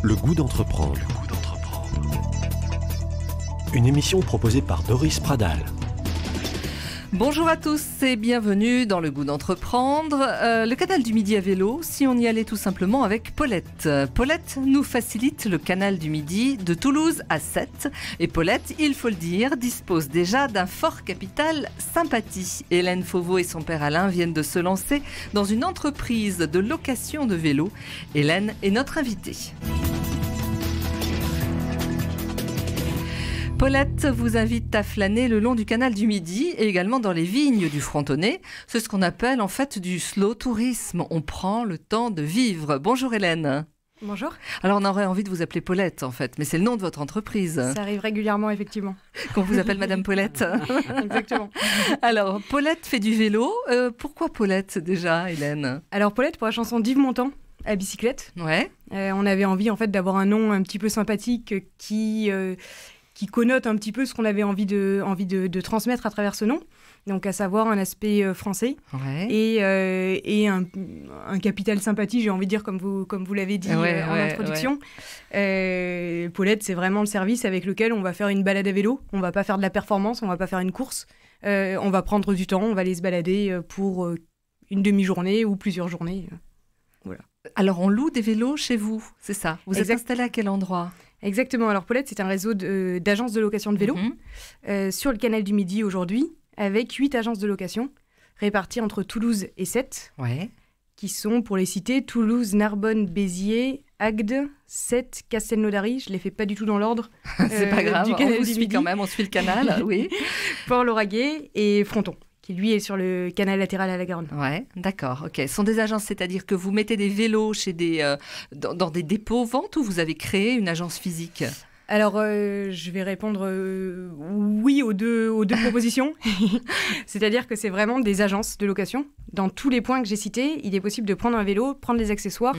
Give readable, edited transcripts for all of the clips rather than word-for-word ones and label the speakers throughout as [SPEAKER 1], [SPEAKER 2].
[SPEAKER 1] Le goût d'entreprendre. Une émission proposée par Doris Pradal.
[SPEAKER 2] Bonjour à tous et bienvenue dans Le Goût d'entreprendre, le canal du Midi à vélo, si on y allait tout simplement avec Paulette. Paulette nous facilite le canal du Midi de Toulouse à Sète. Et Paulette, il faut le dire, dispose déjà d'un fort capital sympathie. Hélène Fauveau et son père Alain viennent de se lancer dans une entreprise de location de vélos. Hélène est notre invitée. Paulette vous invite à flâner le long du canal du Midi et également dans les vignes du Frontonnet. C'est ce qu'on appelle en fait du slow tourisme. On prend le temps de vivre. Bonjour Hélène.
[SPEAKER 3] Bonjour.
[SPEAKER 2] Alors on aurait envie de vous appeler Paulette en fait, mais c'est le nom de votre entreprise.
[SPEAKER 3] Ça arrive régulièrement effectivement.
[SPEAKER 2] Qu'on vous appelle Madame Paulette.
[SPEAKER 3] Exactement.
[SPEAKER 2] Alors Paulette fait du vélo. Pourquoi Paulette déjà Hélène?
[SPEAKER 3] Alors Paulette pour la chanson d'Yves Montand à bicyclette.
[SPEAKER 2] Ouais.
[SPEAKER 3] On avait envie en fait d'avoir un nom un petit peu sympathique qui connote un petit peu ce qu'on avait envie de transmettre à travers ce nom. Donc, à savoir un aspect français et un capital sympathie, j'ai envie de dire, comme vous l'avez dit en introduction. Ouais. Paulette, c'est vraiment le service avec lequel on va faire une balade à vélo. On va pas faire de la performance, on va pas faire une course. On va prendre du temps, on va aller se balader pour une demi-journée ou plusieurs journées. Voilà.
[SPEAKER 2] Alors, on loue des vélos chez vous, c'est ça? Vous êtes installé à quel endroit?
[SPEAKER 3] Exactement. Alors Paulette, c'est un réseau d'agences de location de vélos sur le canal du Midi aujourd'hui, avec 8 agences de location réparties entre Toulouse et Sète, qui sont, pour les citer, Toulouse, Narbonne, Béziers, Agde, Sète, Castelnaudary. Je ne les fais pas du tout dans l'ordre.
[SPEAKER 2] C'est pas grave,
[SPEAKER 3] du canal
[SPEAKER 2] on vous
[SPEAKER 3] du
[SPEAKER 2] suit
[SPEAKER 3] Midi.
[SPEAKER 2] quand même, on suit le canal, oui.
[SPEAKER 3] Port-Lauragais et Fronton, qui lui est sur le canal latéral à la Garonne.
[SPEAKER 2] Ouais, d'accord, ok. Ce sont des agences, c'est-à-dire que vous mettez des vélos chez dans des dépôts vente ou vous avez créé une agence physique?
[SPEAKER 3] Alors, je vais répondre oui aux deux propositions. C'est-à-dire que c'est vraiment des agences de location. Dans tous les points que j'ai cités, il est possible de prendre un vélo, prendre les accessoires,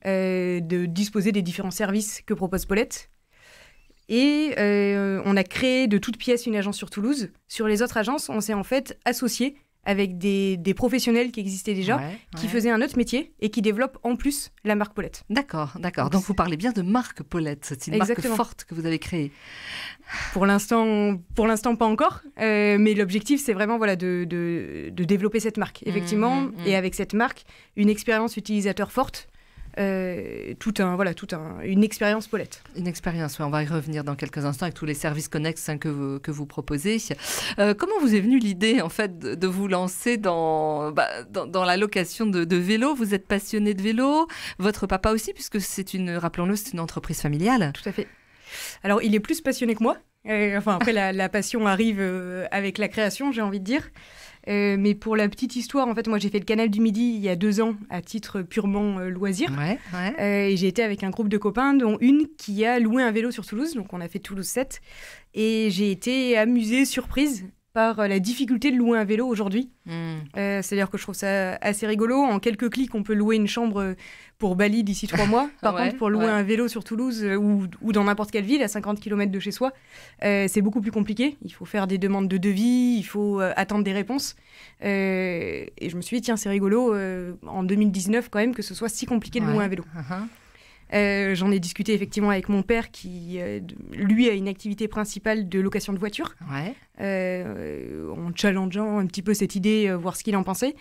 [SPEAKER 3] de disposer des différents services que propose Paulette. Et on a créé de toutes pièces une agence sur Toulouse. Sur les autres agences, on s'est en fait associé avec des professionnels qui existaient déjà, qui faisaient un autre métier et qui développent en plus la marque Paulette.
[SPEAKER 2] D'accord. Donc vous parlez bien de marque Paulette. C'est une marque forte que vous avez créée.
[SPEAKER 3] Pour l'instant pas encore. Mais l'objectif, c'est vraiment de développer cette marque. Effectivement, et avec cette marque, une expérience utilisateur forte. Une expérience Paulette.
[SPEAKER 2] Une expérience, on va y revenir dans quelques instants avec tous les services connexes que vous proposez. Comment vous est venue l'idée en fait de vous lancer dans la location de vélos? Vous êtes passionné de vélo, votre papa aussi, puisque rappelons-le, c'est une entreprise familiale.
[SPEAKER 3] Tout à fait. Alors il est plus passionné que moi. Après la passion arrive avec la création, j'ai envie de dire. Mais pour la petite histoire, en fait, moi j'ai fait le canal du Midi il y a 2 ans à titre purement loisir. Et j'ai été avec un groupe de copains, dont une qui a loué un vélo sur Toulouse, donc on a fait Toulouse-Sète. Et j'ai été amusée, surprise par la difficulté de louer un vélo aujourd'hui. C'est-à-dire que je trouve ça assez rigolo. En quelques clics, on peut louer une chambre pour Bali d'ici 3 mois. Par contre, pour louer un vélo sur Toulouse ou dans n'importe quelle ville, à 50 km de chez soi, c'est beaucoup plus compliqué. Il faut faire des demandes de devis, il faut attendre des réponses. Et je me suis dit, tiens, c'est rigolo, en 2019 quand même, que ce soit si compliqué de louer un vélo. J'en ai discuté effectivement avec mon père qui, lui, a une activité principale de location de voitures. En challengeant un petit peu cette idée, voir ce qu'il en pensait.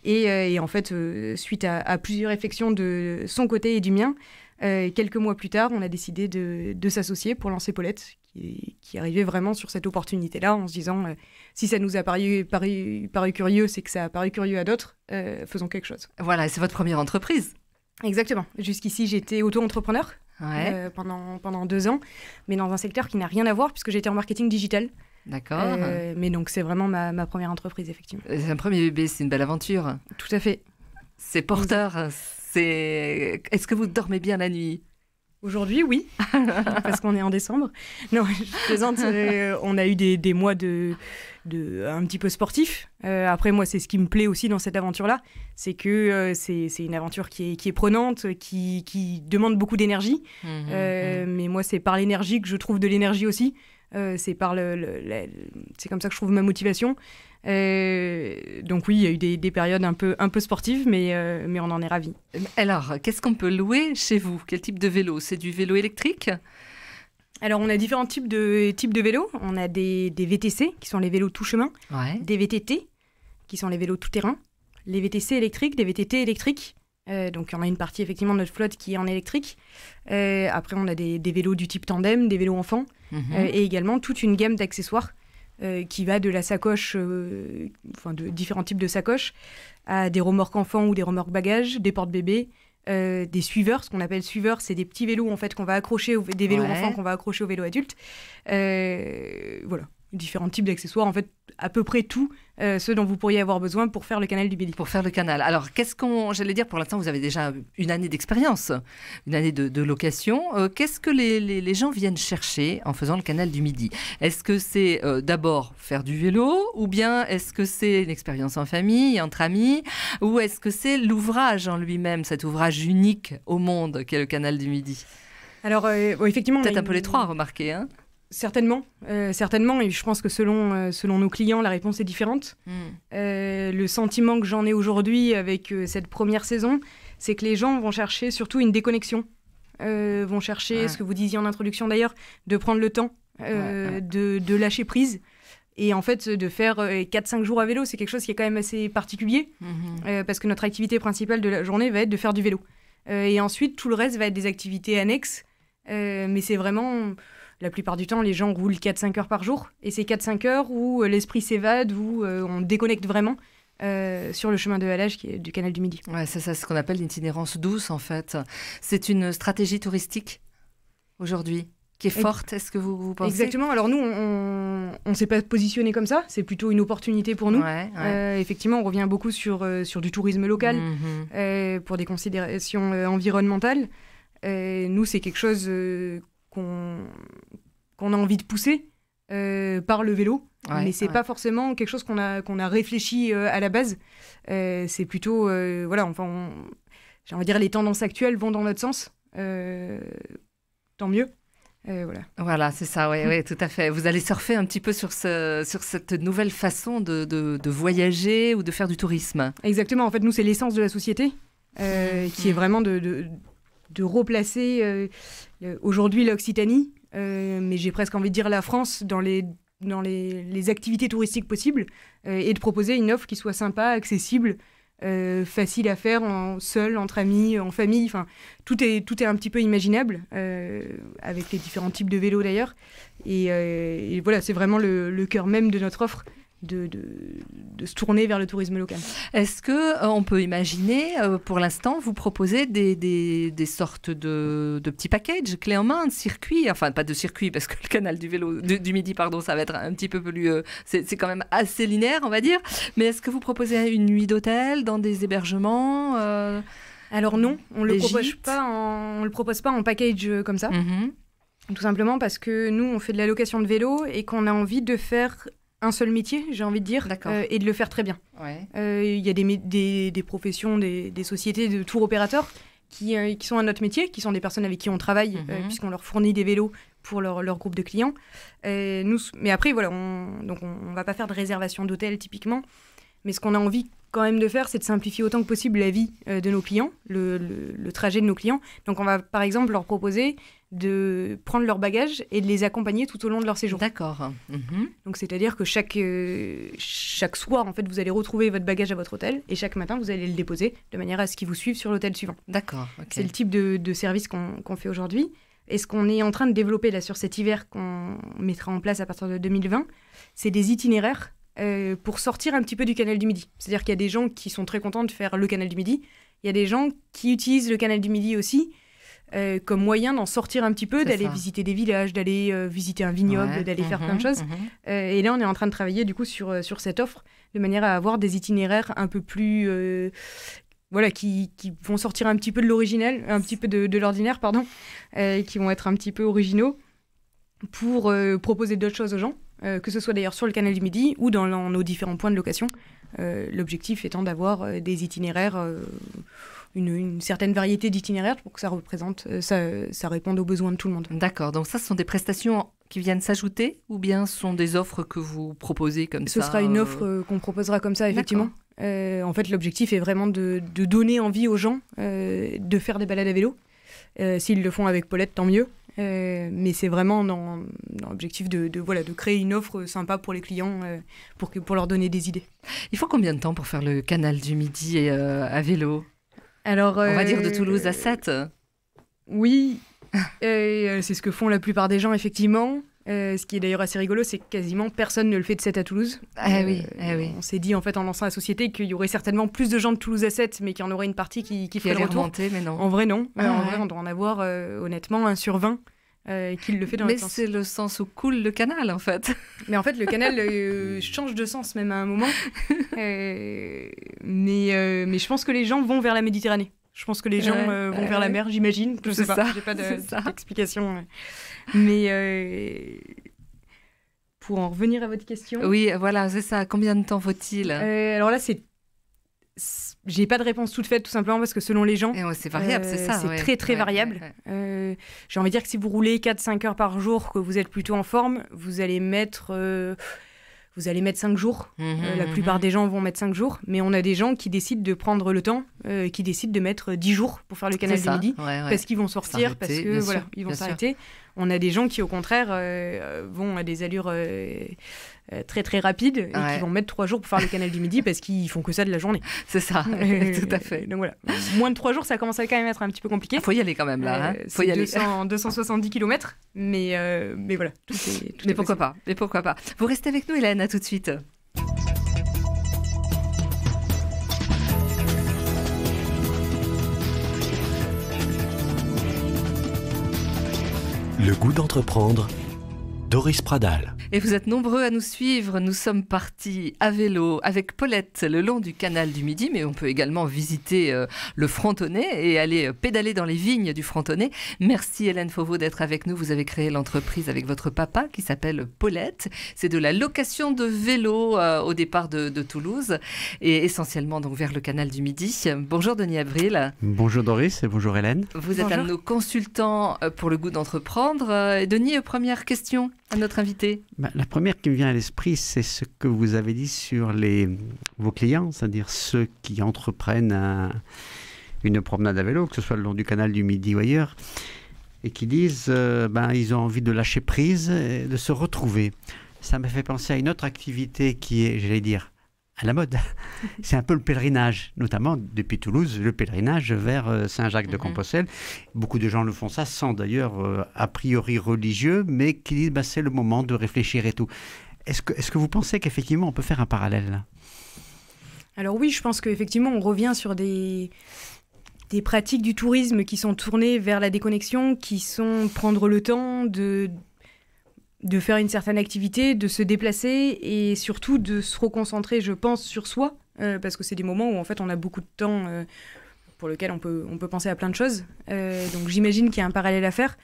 [SPEAKER 3] Et en fait, suite à plusieurs réflexions de son côté et du mien, quelques mois plus tard, on a décidé de s'associer pour lancer Paulette, qui arrivait vraiment sur cette opportunité-là, en se disant, si ça nous a paru curieux, c'est que ça a paru curieux à d'autres, faisons quelque chose.
[SPEAKER 2] Voilà, c'est votre première entreprise.
[SPEAKER 3] Exactement. Jusqu'ici, j'étais auto-entrepreneur pendant 2 ans, mais dans un secteur qui n'a rien à voir, puisque j'étais en marketing digital.
[SPEAKER 2] D'accord.
[SPEAKER 3] Mais donc, c'est vraiment ma première entreprise, effectivement.
[SPEAKER 2] C'est un premier bébé, c'est une belle aventure.
[SPEAKER 3] Tout à fait.
[SPEAKER 2] C'est porteur. Est-ce que vous dormez bien la nuit?
[SPEAKER 3] Aujourd'hui, oui, parce qu'on est en décembre. Non, je plaisante. On a eu des mois un petit peu sportifs. Après, moi, c'est ce qui me plaît aussi dans cette aventure-là. C'est que c'est une aventure qui est prenante, qui demande beaucoup d'énergie. Mais moi, c'est par l'énergie que je trouve de l'énergie aussi. C'est c'est comme ça que je trouve ma motivation. Donc oui, il y a eu des périodes un peu sportives, mais on en est ravis.
[SPEAKER 2] Alors, qu'est-ce qu'on peut louer chez vous? Quel type de vélo? C'est du vélo électrique?
[SPEAKER 3] Alors, on a différents types de vélos. On a des VTC, qui sont les vélos tout chemin, des VTT, qui sont les vélos tout terrain, les VTC électriques, des VTT électriques. Donc, il y en a une partie, effectivement, de notre flotte qui est en électrique. Après, on a des vélos du type tandem, des vélos enfants, et également toute une gamme d'accessoires qui va de la sacoche, de différents types de sacoches, à des remorques enfants ou des remorques bagages, des porte-bébés, des suiveurs. Ce qu'on appelle suiveurs, c'est des petits vélos en fait qu'on va accrocher des vélos enfants qu'on va accrocher aux vélos adultes. Voilà, différents types d'accessoires, en fait, à peu près tout ce dont vous pourriez avoir besoin pour faire le canal du Midi.
[SPEAKER 2] Pour faire le canal. Alors, j'allais dire, pour l'instant, vous avez déjà une année d'expérience, une année de location. Qu'est-ce que les gens viennent chercher en faisant le canal du Midi? Est-ce que c'est d'abord faire du vélo, ou bien est-ce que c'est une expérience en famille, entre amis, ou est-ce que c'est l'ouvrage en lui-même, cet ouvrage unique au monde qu'est le canal du Midi?
[SPEAKER 3] Alors, effectivement...
[SPEAKER 2] Peut-être un peu les trois, remarquez, hein?
[SPEAKER 3] Certainement, et je pense que selon nos clients, la réponse est différente. Le sentiment que j'en ai aujourd'hui avec cette première saison, c'est que les gens vont chercher surtout une déconnexion, vont chercher, ce que vous disiez en introduction d'ailleurs, de prendre le temps, de lâcher prise. Et en fait, de faire 4-5 jours à vélo, c'est quelque chose qui est quand même assez particulier, parce que notre activité principale de la journée va être de faire du vélo. Et ensuite, tout le reste va être des activités annexes, mais c'est vraiment... La plupart du temps, les gens roulent 4-5 heures par jour. Et c'est 4-5 heures où l'esprit s'évade, où on déconnecte vraiment sur le chemin de halage qui est du canal du Midi. Ouais,
[SPEAKER 2] c'est ça, ce qu'on appelle l'itinérance douce, en fait. C'est une stratégie touristique, aujourd'hui, qui est forte. Est-ce que vous pensez?
[SPEAKER 3] Exactement. Alors nous, on ne s'est pas positionné comme ça. C'est plutôt une opportunité pour nous. Effectivement, on revient beaucoup sur du tourisme local pour des considérations environnementales. Nous, c'est quelque chose... qu'on a envie de pousser par le vélo, mais c'est pas forcément quelque chose qu'on a réfléchi à la base. C'est plutôt, j'ai envie de dire, les tendances actuelles vont dans notre sens. Tant mieux.
[SPEAKER 2] Voilà, c'est ça, oui, tout à fait. Vous allez surfer un petit peu sur cette nouvelle façon de voyager ou de faire du tourisme.
[SPEAKER 3] Exactement, en fait, nous, c'est l'essence de la société, qui est vraiment de replacer aujourd'hui l'Occitanie, mais j'ai presque envie de dire la France dans les activités touristiques possibles, et de proposer une offre qui soit sympa, accessible, facile à faire seul, entre amis, en famille. Enfin, tout est un petit peu imaginable, avec les différents types de vélos d'ailleurs. Et voilà, c'est vraiment le cœur même de notre offre. De se tourner vers le tourisme local.
[SPEAKER 2] Est-ce qu'on peut imaginer, pour l'instant, vous proposer des sortes de petits packages, clés en main, de circuits, enfin pas de circuits, parce que le canal du Midi, ça va être un petit peu plus... c'est quand même assez linéaire, on va dire, mais est-ce que vous proposez une nuit d'hôtel dans des hébergements
[SPEAKER 3] Alors non, on le propose pas en package comme ça, tout simplement parce que nous, on fait de la location de vélo et qu'on a envie de faire... un seul métier, j'ai envie de dire, et de le faire très bien. Il y a des professions, des sociétés de tour opérateurs qui sont à notre métier, qui sont des personnes avec qui on travaille, puisqu'on leur fournit des vélos pour leur groupe de clients. Mais après, voilà, on va pas faire de réservation d'hôtel typiquement, mais ce qu'on a envie quand même de faire, c'est de simplifier autant que possible la vie de nos clients, le trajet de nos clients. Donc on va par exemple leur proposer de prendre leurs bagages et de les accompagner tout au long de leur séjour.
[SPEAKER 2] D'accord.
[SPEAKER 3] Donc c'est-à-dire que chaque soir, en fait, vous allez retrouver votre bagage à votre hôtel et chaque matin, vous allez le déposer de manière à ce qu'ils vous suivent sur l'hôtel suivant.
[SPEAKER 2] D'accord. Okay.
[SPEAKER 3] C'est le type de service qu'on fait aujourd'hui. Et ce qu'on est en train de développer là sur cet hiver, qu'on mettra en place à partir de 2020, c'est des itinéraires pour sortir un petit peu du canal du Midi. C'est-à-dire qu'il y a des gens qui sont très contents de faire le canal du Midi. Il y a des gens qui utilisent le canal du Midi aussi comme moyen d'en sortir un petit peu, d'aller visiter des villages, d'aller visiter un vignoble, d'aller faire plein de choses. Et là, on est en train de travailler du coup sur cette offre, de manière à avoir des itinéraires un peu plus... qui vont sortir un petit peu de l'original, un petit peu de l'ordinaire, pardon, qui vont être un petit peu originaux pour proposer d'autres choses aux gens, que ce soit d'ailleurs sur le canal du Midi ou dans nos différents points de location. L'objectif étant d'avoir des itinéraires, une certaine variété d'itinéraires pour que ça réponde aux besoins de tout le monde.
[SPEAKER 2] D'accord, donc ça, ce sont des prestations qui viennent s'ajouter ou bien ce sont des offres que vous proposez comme ça?
[SPEAKER 3] Ce sera une offre qu'on proposera comme ça, effectivement. En fait, l'objectif est vraiment de donner envie aux gens de faire des balades à vélo. S'ils le font avec Paulette, tant mieux. Mais c'est vraiment dans l'objectif de créer une offre sympa pour les clients pour leur donner des idées.
[SPEAKER 2] Il faut combien de temps pour faire le canal du Midi à vélo?
[SPEAKER 3] Alors,
[SPEAKER 2] on va dire de Toulouse à Sète.
[SPEAKER 3] Oui, c'est ce que font la plupart des gens, effectivement. Ce qui est d'ailleurs assez rigolo, c'est que quasiment personne ne le fait de Sète à Toulouse.
[SPEAKER 2] Oui.
[SPEAKER 3] On s'est dit en fait en lançant la société qu'il y aurait certainement plus de gens de Toulouse à Sète, mais qu'il y en aurait une partie qui ferait le retour.
[SPEAKER 2] Remonter, mais non.
[SPEAKER 3] En vrai, non. En vrai, on doit en avoir honnêtement 1 sur 20 qui le fait dans le sens.
[SPEAKER 2] Mais c'est le sens où coule le canal, en fait.
[SPEAKER 3] Mais en fait, le canal change de sens même à un moment. Mais je pense que les gens vont vers la Méditerranée. Je pense que les gens vont vers la mer, j'imagine. Je sais pas, j'ai pas d'explication. Mais pour en revenir à votre question...
[SPEAKER 2] Oui, voilà, c'est ça. Combien de temps faut-il?
[SPEAKER 3] Alors là, j'ai pas de réponse toute faite, tout simplement parce que selon les gens...
[SPEAKER 2] c'est variable, c'est ça.
[SPEAKER 3] C'est très, très variable. J'ai envie de dire que si vous roulez 4-5 heures par jour, que vous êtes plutôt en forme, vous allez mettre 5 jours. La plupart des gens vont mettre 5 jours. Mais on a des gens qui décident de prendre le temps, qui décident de mettre 10 jours pour faire le canal du Midi. Parce qu'ils vont sortir, parce que voilà, ils vont s'arrêter. On a des gens qui, au contraire, vont à des allures très, très rapides et qui vont mettre 3 jours pour faire le canal du Midi parce qu'ils font que ça de la journée.
[SPEAKER 2] C'est ça, tout à fait.
[SPEAKER 3] Donc voilà. Moins de 3 jours, ça commence à quand même être un petit peu compliqué.
[SPEAKER 2] Il faut y aller quand même, là.
[SPEAKER 3] Faut y aller. 270 km. Mais voilà.
[SPEAKER 2] Mais pourquoi pas? Vous restez avec nous, Hélène, à tout de suite.
[SPEAKER 1] Le goût d'entreprendre, Doris Pradal.
[SPEAKER 2] Et vous êtes nombreux à nous suivre. Nous sommes partis à vélo avec Paulette le long du canal du Midi, mais on peut également visiter le Frontonnet et aller pédaler dans les vignes du Frontonnet. Merci Hélène Fauveau d'être avec nous. Vous avez créé l'entreprise avec votre papa qui s'appelle Paulette. C'est de la location de vélo au départ de Toulouse et essentiellement donc vers le canal du Midi. Bonjour Denis Avril.
[SPEAKER 4] Bonjour Doris et bonjour Hélène.
[SPEAKER 2] Vous êtes un de nos consultants pour le goût d'entreprendre. Denis, première question à notre invité.
[SPEAKER 4] La première qui me vient à l'esprit, c'est ce que vous avez dit sur vos clients, c'est-à-dire ceux qui entreprennent une promenade à vélo, que ce soit le long du canal du Midi ou ailleurs, et qui disent ils ont envie de lâcher prise et de se retrouver. Ça me fait penser à une autre activité qui est, j'allais dire, à la mode. C'est un peu le pèlerinage, notamment depuis Toulouse, le pèlerinage vers Saint-Jacques-de-Compostelle. Beaucoup de gens le font ça sans d'ailleurs a priori religieux, mais qui disent c'est le moment de réfléchir et tout. Est-ce que vous pensez qu'effectivement on peut faire un parallèle là?
[SPEAKER 3] Alors oui, je pense qu'effectivement on revient sur des pratiques du tourisme qui sont tournées vers la déconnexion, qui sont prendre le temps de faire une certaine activité, de se déplacer et surtout de se reconcentrer, je pense, sur soi, parce que c'est des moments où en fait on a beaucoup de temps pour lequel on peut penser à plein de choses. Donc j'imagine qu'il y a un parallèle à faire.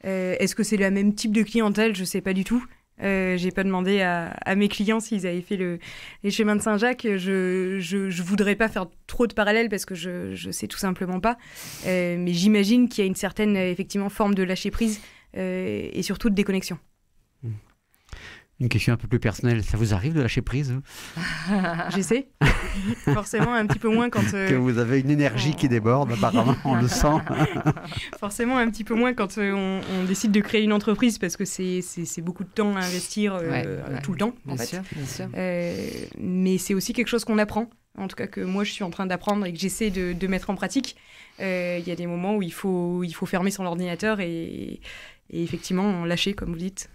[SPEAKER 3] Est-ce que c'est le même type de clientèle? Je ne sais pas du tout. J'ai pas demandé à mes clients s'ils avaient fait les chemins de Saint-Jacques. Je voudrais pas faire trop de parallèles parce que je sais tout simplement pas. Mais j'imagine qu'il y a une certaine effectivement forme de lâcher prise et surtout de déconnexion.
[SPEAKER 4] Une question un peu plus personnelle, ça vous arrive de lâcher prise?
[SPEAKER 3] J'essaie. Forcément un petit peu moins quand...
[SPEAKER 4] Que vous avez une énergie qui déborde, apparemment, on le sent.
[SPEAKER 3] Forcément un petit peu moins quand on décide de créer une entreprise parce que c'est beaucoup de temps à investir tout le temps, en fait.
[SPEAKER 2] Bien sûr.
[SPEAKER 3] Mais c'est aussi quelque chose qu'on apprend, en tout cas que moi je suis en train d'apprendre et que j'essaie de mettre en pratique. Il y a des moments où il faut fermer son ordinateur et effectivement lâcher, comme vous dites.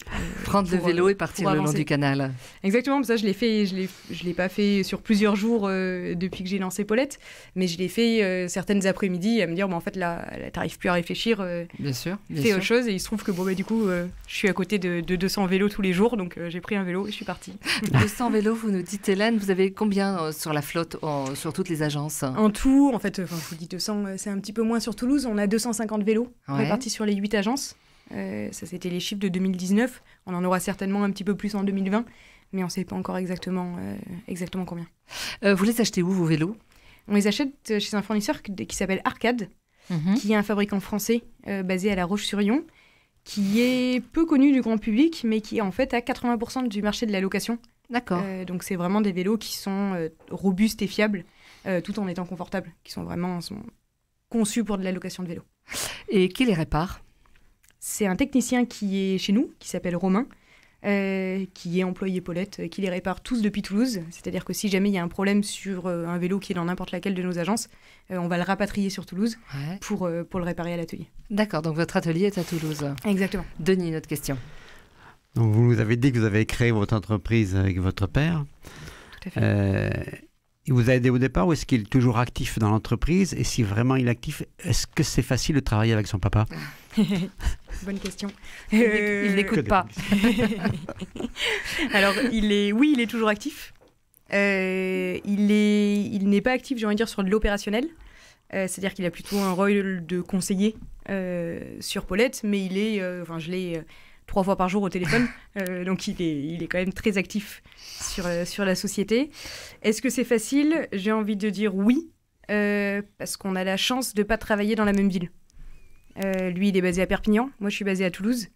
[SPEAKER 2] Prendre le vélo et partir le long du canal.
[SPEAKER 3] Exactement, ça je l'ai pas fait sur plusieurs jours depuis que j'ai lancé Paulette, mais je l'ai fait certaines après-midi à me dire en fait là t'arrives plus à réfléchir,
[SPEAKER 2] bien sûr.
[SPEAKER 3] Fais autre chose, et il se trouve que du coup je suis à côté de 200 vélos tous les jours, donc j'ai pris un vélo et je suis partie.
[SPEAKER 2] 200 vélos, vous nous dites Hélène, vous avez combien sur la flotte, sur toutes les agences? En
[SPEAKER 3] tout, en fait, je vous dis 200, c'est un petit peu moins sur Toulouse, on a 250 vélos répartis sur les 8 agences. Ça, c'était les chiffres de 2019. On en aura certainement un petit peu plus en 2020, mais on ne sait pas encore exactement combien.
[SPEAKER 2] Vous les achetez où, vos vélos?
[SPEAKER 3] On les achète chez un fournisseur qui s'appelle Arcade, qui est un fabricant français basé à La Roche-sur-Yon, qui est peu connu du grand public, mais qui est en fait à 80% du marché de la location.
[SPEAKER 2] D'accord.
[SPEAKER 3] Donc c'est vraiment des vélos qui sont robustes et fiables, tout en étant confortables, qui sont vraiment conçus pour de la location de vélos.
[SPEAKER 2] Et qui les répare?
[SPEAKER 3] C'est un technicien qui est chez nous, qui s'appelle Romain, qui est employé Paulette, qui les répare tous depuis Toulouse. C'est-à-dire que si jamais il y a un problème sur un vélo qui est dans n'importe laquelle de nos agences, on va le rapatrier sur Toulouse pour le réparer à l'atelier.
[SPEAKER 2] D'accord, donc votre atelier est à Toulouse.
[SPEAKER 3] Exactement.
[SPEAKER 2] Denis, une autre question.
[SPEAKER 4] Donc vous nous avez dit que vous avez créé votre entreprise avec votre père.
[SPEAKER 3] Tout à fait.
[SPEAKER 4] Il vous a aidé au départ ou est-ce qu'il est toujours actif dans l'entreprise? Et si vraiment il est actif, est-ce que c'est facile de travailler avec son papa?
[SPEAKER 3] Bonne question.
[SPEAKER 2] Il n'écoute pas.
[SPEAKER 3] Alors, il est toujours actif. Il n'est pas actif, j'ai envie de dire, sur de l'opérationnel. C'est-à-dire qu'il a plutôt un rôle de conseiller sur Paulette, mais je l'ai 3 fois par jour au téléphone, donc il est quand même très actif sur la société. Est-ce que c'est facile? J'ai envie de dire oui, parce qu'on a la chance de ne pas travailler dans la même ville. Lui, il est basé à Perpignan, moi je suis basée à Toulouse,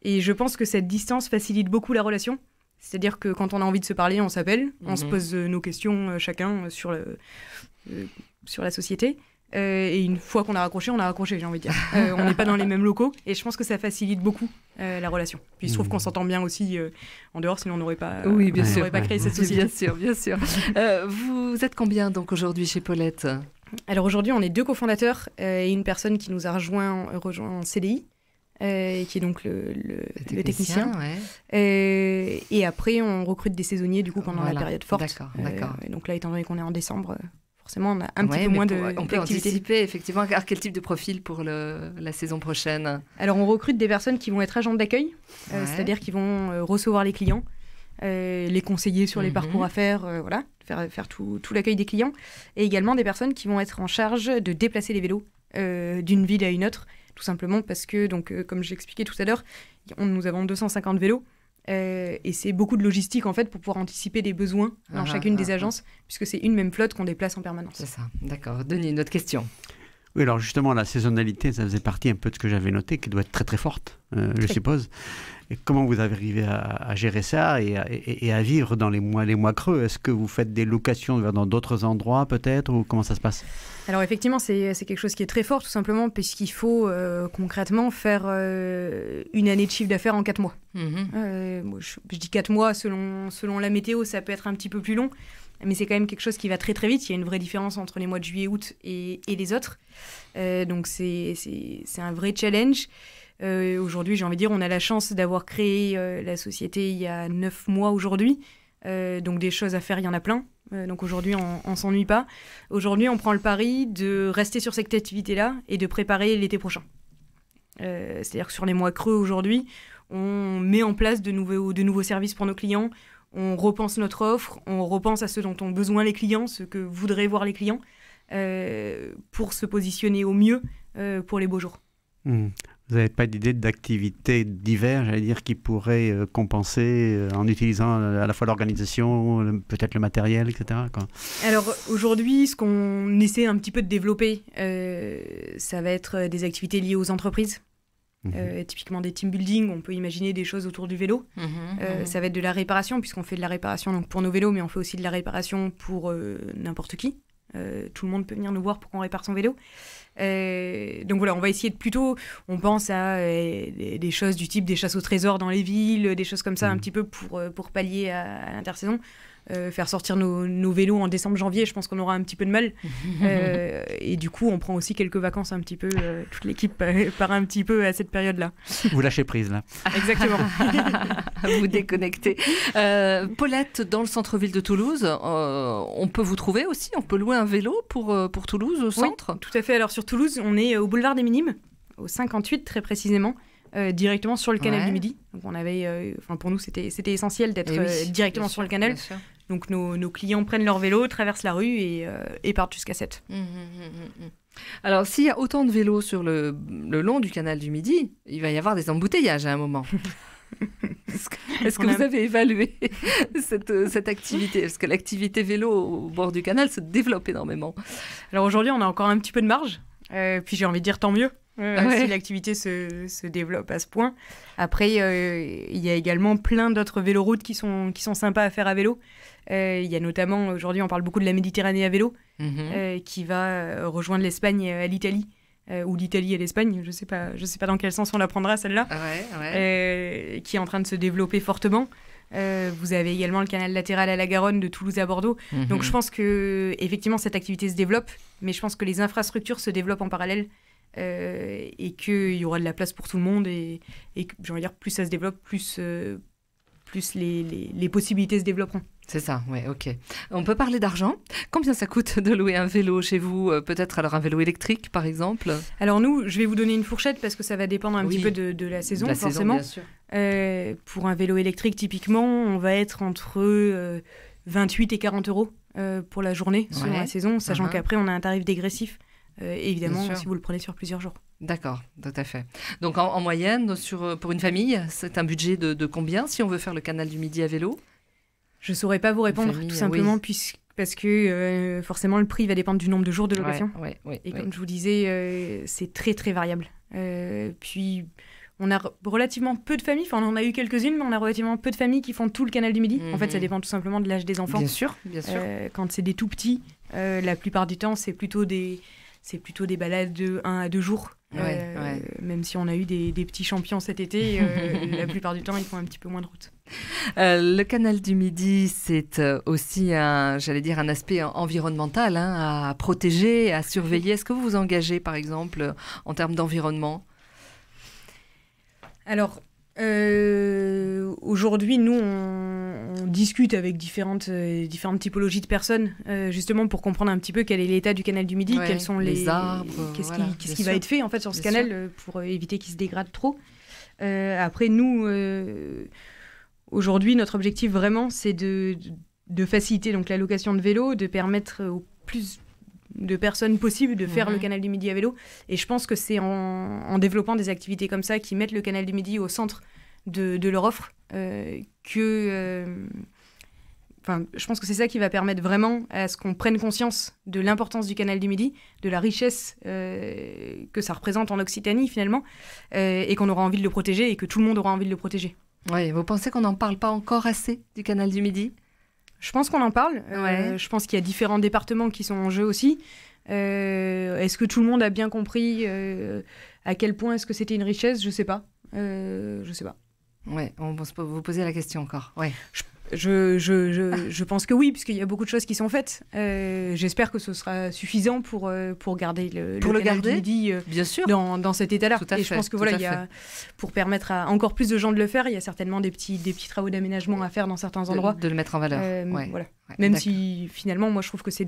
[SPEAKER 3] et je pense que cette distance facilite beaucoup la relation. C'est-à-dire que quand on a envie de se parler, on s'appelle, on se pose nos questions chacun sur la société. Et une fois qu'on a raccroché, j'ai envie de dire. On n'est pas dans les mêmes locaux et je pense que ça facilite beaucoup la relation. Puis il se trouve qu'on s'entend bien aussi en dehors, sinon on n'aurait pas, pas créé cette société.
[SPEAKER 2] Bien sûr. Vous êtes combien donc aujourd'hui chez Paulette?
[SPEAKER 3] Alors aujourd'hui, on est 2 cofondateurs et une personne qui nous a rejoint en CDI. Qui est donc le technicien. Ouais. Et après, on recrute des saisonniers du coup pendant la période forte.
[SPEAKER 2] D'accord.
[SPEAKER 3] Et donc là, étant donné qu'on est en décembre, forcément, on a un petit peu moins d'activité.
[SPEAKER 2] On peut anticiper effectivement à quel type de profil pour la saison prochaine?
[SPEAKER 3] Alors, on recrute des personnes qui vont être agents d'accueil, c'est-à-dire qui vont recevoir les clients, les conseiller sur les parcours à faire, faire tout l'accueil des clients, et également des personnes qui vont être en charge de déplacer les vélos d'une ville à une autre. Tout simplement parce que, donc, comme j'expliquais tout à l'heure, nous avons 250 vélos et c'est beaucoup de logistique en fait pour pouvoir anticiper les besoins dans chacune des agences puisque c'est une même flotte qu'on déplace en permanence.
[SPEAKER 2] C'est ça, d'accord. Denis, une autre question.
[SPEAKER 4] Oui, alors justement, la saisonnalité, ça faisait partie un peu de ce que j'avais noté, qui doit être très très forte, je suppose. Et comment vous avez arrivé à gérer ça et à vivre dans les mois creux? Est-ce que vous faites des locations dans d'autres endroits peut-être ou comment ça se passe?
[SPEAKER 3] Alors effectivement, c'est quelque chose qui est très fort tout simplement puisqu'il faut concrètement faire une année de chiffre d'affaires en 4 mois. Je dis 4 mois, selon la météo, ça peut être un petit peu plus long. Mais c'est quand même quelque chose qui va très très vite. Il y a une vraie différence entre les mois de juillet, août et les autres. Donc c'est un vrai challenge. Aujourd'hui, j'ai envie de dire, on a la chance d'avoir créé la société il y a 9 mois aujourd'hui. Donc des choses à faire, il y en a plein. Donc aujourd'hui, on ne s'ennuie pas. Aujourd'hui, on prend le pari de rester sur cette activité-là et de préparer l'été prochain. C'est-à-dire que sur les mois creux aujourd'hui, on met en place de nouveaux services pour nos clients. On repense notre offre, on repense à ce dont ont besoin les clients, ce que voudraient voir les clients, pour se positionner au mieux pour les beaux jours.
[SPEAKER 4] Vous n'avez pas d'idée d'activité d'hiver, j'allais dire, qui pourrait compenser en utilisant à la fois l'organisation, peut-être le matériel, etc. quoi.
[SPEAKER 3] Alors aujourd'hui, ce qu'on essaie un petit peu de développer, ça va être des activités liées aux entreprises. Typiquement des team building, on peut imaginer des choses autour du vélo. Ça va être de la réparation, puisqu'on fait de la réparation donc pour nos vélos, mais on fait aussi de la réparation pour n'importe qui. Tout le monde peut venir nous voir pour qu'on répare son vélo. Donc voilà, on va essayer de plutôt, on pense à des choses du type des chasses au trésor dans les villes, des choses comme ça un petit peu pour pallier à l'intersaison. Faire sortir nos vélos en décembre-janvier, je pense qu'on aura un petit peu de mal. Et du coup, on prend aussi quelques vacances un petit peu. Toute l'équipe part un petit peu à cette période-là.
[SPEAKER 4] Vous lâchez prise, là.
[SPEAKER 3] Exactement.
[SPEAKER 2] Vous déconnectez. Paulette, dans le centre-ville de Toulouse, on peut vous trouver aussi? On peut louer un vélo pour Toulouse, au centre?
[SPEAKER 3] Oui, tout à fait. Alors sur Toulouse, on est au boulevard des Minimes, au 58 très précisément. Directement sur le canal du Midi. Donc on avait, pour nous, c'était essentiel d'être directement sur le canal. Donc nos clients prennent leur vélo, traversent la rue et partent jusqu'à 7.
[SPEAKER 2] Alors s'il y a autant de vélos sur le long du canal du Midi, il va y avoir des embouteillages à un moment. Est-ce que vous avez évalué cette activité? Parce que l'activité vélo au bord du canal se développe énormément.
[SPEAKER 3] Alors aujourd'hui, on a encore un petit peu de marge. Puis j'ai envie de dire tant mieux. si l'activité se développe à ce point. Après, il y a également plein d'autres véloroutes qui sont sympas à faire à vélo. Il y a notamment, aujourd'hui, on parle beaucoup de la Méditerranée à vélo, qui va rejoindre l'Espagne à l'Italie. Ou l'Italie et l'Espagne, je sais pas dans quel sens on la prendra celle-là, qui est en train de se développer fortement. Vous avez également le canal latéral à la Garonne de Toulouse à Bordeaux. Donc je pense que effectivement cette activité se développe, mais je pense que les infrastructures se développent en parallèle et qu'il y aura de la place pour tout le monde et j'ai envie de dire plus ça se développe, plus les possibilités se développeront.
[SPEAKER 2] C'est ça, oui, ok. On peut parler d'argent. Combien ça coûte de louer un vélo chez vous? Peut-être alors un vélo électrique, par exemple?
[SPEAKER 3] Alors nous, je vais vous donner une fourchette parce que ça va dépendre un petit peu de la saison, forcément.
[SPEAKER 2] Saison, bien sûr.
[SPEAKER 3] Pour un vélo électrique, typiquement, on va être entre 28 et 40 euros pour la journée, selon la saison, sachant qu'après, on a un tarif dégressif, évidemment, si vous le prenez sur plusieurs jours.
[SPEAKER 2] D'accord, tout à fait. Donc en moyenne, pour une famille, c'est un budget de combien si on veut faire le canal du Midi à vélo?
[SPEAKER 3] Je ne saurais pas vous répondre, tout simplement, parce que forcément, le prix va dépendre du nombre de jours de location. Et comme je vous disais, c'est très, très variable. Puis, on a relativement peu de familles, enfin, on en a eu quelques-unes, mais on a relativement peu de familles qui font tout le canal du Midi. En fait, ça dépend tout simplement de l'âge des enfants.
[SPEAKER 2] Bien sûr.
[SPEAKER 3] Quand c'est des tout petits, la plupart du temps, c'est plutôt des balades de 1 à 2 jours. Même si on a eu des petits champions cet été, la plupart du temps, ils font un petit peu moins de route.
[SPEAKER 2] Le canal du Midi, c'est aussi un aspect environnemental à protéger, à surveiller. Est-ce que vous vous engagez, par exemple, en termes d'environnement?
[SPEAKER 3] Alors, aujourd'hui, nous, on discute avec différentes typologies de personnes, justement pour comprendre un petit peu quel est l'état du canal du Midi, quels sont les arbres, qu'est-ce qui va être fait en fait sur ce canal pour éviter qu'il se dégrade trop. Après, nous, aujourd'hui, notre objectif vraiment, c'est de faciliter donc la location de vélos, de permettre au plus de personnes possibles de faire le canal du Midi à vélo. Et je pense que c'est en développant des activités comme ça qui mettent le canal du Midi au centre de leur offre je pense que c'est ça qui va permettre vraiment à ce qu'on prenne conscience de l'importance du canal du Midi, de la richesse que ça représente en Occitanie finalement, et qu'on aura envie de le protéger et que tout le monde aura envie de le protéger.
[SPEAKER 2] Oui, vous pensez qu'on n'en parle pas encore assez du canal du Midi?
[SPEAKER 3] Je pense qu'on en parle. Je pense qu'il y a différents départements qui sont en jeu aussi. Est-ce que tout le monde a bien compris à quel point est-ce que c'était une richesse? Je sais pas.
[SPEAKER 2] Ouais, on peut vous poser la question encore. Ouais.
[SPEAKER 3] Je pense que oui, puisqu'il y a beaucoup de choses qui sont faites. J'espère que ce sera suffisant pour garder le canal du Midi
[SPEAKER 2] bien sûr.
[SPEAKER 3] Dans cet état-là.
[SPEAKER 2] Tout à fait,
[SPEAKER 3] je pense que pour permettre à encore plus de gens de le faire, il y a certainement des petits travaux d'aménagement à faire dans certains endroits.
[SPEAKER 2] De le mettre en valeur.
[SPEAKER 3] Même si finalement, moi je trouve que c'est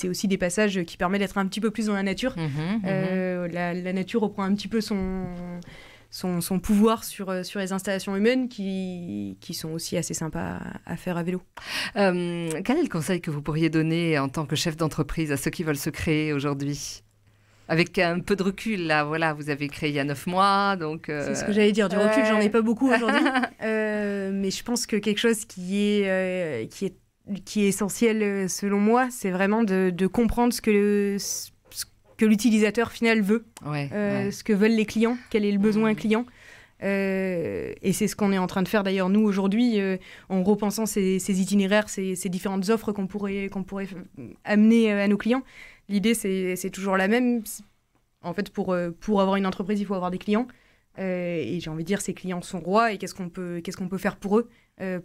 [SPEAKER 3] aussi des passages qui permettent d'être un petit peu plus dans la nature. La nature reprend un petit peu son pouvoir sur les installations humaines qui sont aussi assez sympas à faire à vélo.
[SPEAKER 2] Quel est le conseil que vous pourriez donner en tant que chef d'entreprise à ceux qui veulent se créer aujourd'hui? Avec un peu de recul, là, voilà, vous avez créé il y a 9 mois, donc...
[SPEAKER 3] C'est ce que j'allais dire, du recul, j'en ai pas beaucoup aujourd'hui. Mais je pense que quelque chose qui est essentiel selon moi, c'est vraiment de comprendre ce que l'utilisateur final veut, ce que veulent les clients, quel est le besoin client. Et c'est ce qu'on est en train de faire d'ailleurs nous aujourd'hui, en repensant ces itinéraires, ces différentes offres qu'on pourrait amener à nos clients. L'idée, c'est toujours la même. En fait, pour avoir une entreprise, il faut avoir des clients. Et j'ai envie de dire, ces clients sont rois. Et qu'est-ce qu'on peut faire pour eux,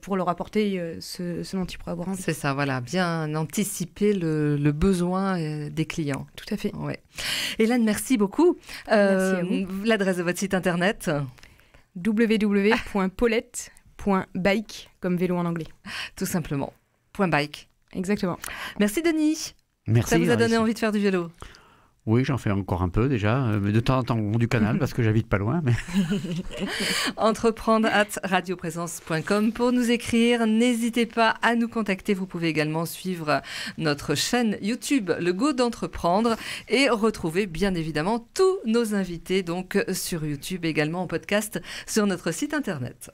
[SPEAKER 3] pour leur apporter ce dont ils pourraient avoir envie.
[SPEAKER 2] C'est ça, voilà. Bien anticiper le besoin des clients.
[SPEAKER 3] Tout à fait.
[SPEAKER 2] Ouais. Hélène, merci beaucoup.
[SPEAKER 3] Merci à vous.
[SPEAKER 2] L'adresse de votre site internet?
[SPEAKER 3] www.paulette.bike, comme vélo en anglais.
[SPEAKER 2] Tout simplement. .bike.
[SPEAKER 3] Exactement.
[SPEAKER 2] Merci Denis.
[SPEAKER 4] Merci.
[SPEAKER 2] Ça vous a donné envie de faire du vélo?
[SPEAKER 4] Oui, j'en fais encore un peu déjà, mais de temps en temps du canal parce que j'habite pas loin. Mais...
[SPEAKER 2] Entreprendre@radioprésence.com pour nous écrire. N'hésitez pas à nous contacter. Vous pouvez également suivre notre chaîne YouTube Le Goût d'entreprendre et retrouver bien évidemment tous nos invités donc sur YouTube, également en podcast sur notre site internet.